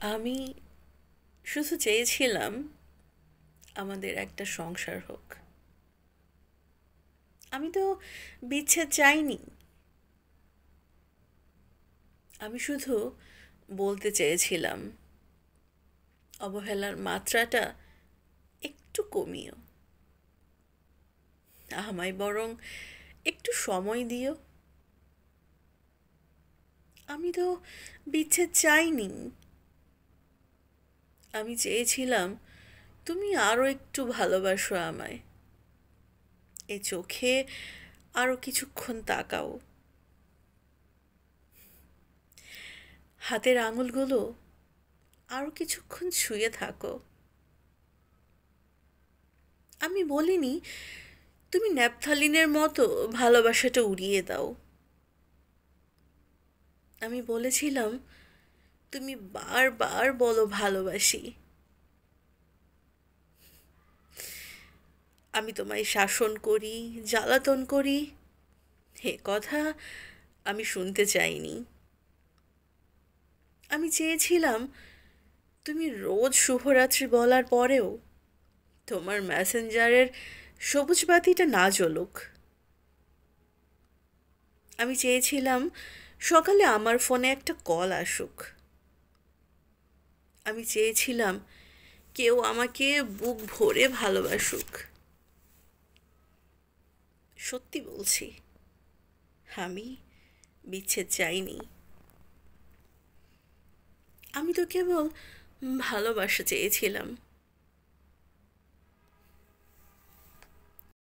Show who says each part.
Speaker 1: আমি শুধু চেয়েছিলাম আমাদের একটা সংসার হোক। আমি তো বিচ্ছেদ চাইনি। আমি শুধু বলতে চেয়েছিলাম অবহেলার মাত্রাটা একটু কমিও। আমায় বরং একটু সময় দিও। আমি তো বিচ্ছেদ চাইনি। আমি চেয়েছিলাম তুমি আরও একটু ভালোবাসো আমায়। এ চোখে আরও কিছুক্ষণ তাকাও। হাতের আঙুলগুলো আরও কিছুক্ষণ ছুঁয়ে থাকো। আমি বলিনি তুমি ন্যাপথালিনের মতো ভালোবাসাটা উড়িয়ে দাও। আমি বলেছিলাম তুমি বারবার বলো ভালোবাসি। আমি তোমায় শাসন করি, জ্বালাতন করি, এ কথা আমি শুনতে চাইনি। আমি চেয়েছিলাম তুমি রোজ শুভরাত্রি বলার পরেও তোমার মেসেঞ্জারের সবুজ বাতিটা না জ্বলুক। আমি চেয়েছিলাম সকালে আমার ফোনে একটা কল আসুক। আমি চেয়েছিলাম কেউ আমাকে বুক ভরে ভালোবাসুক। সত্যি বলছি, আমি বিচ্ছেদ চাইনি। আমি তো কেবল ভালোবাসা চেয়েছিলাম।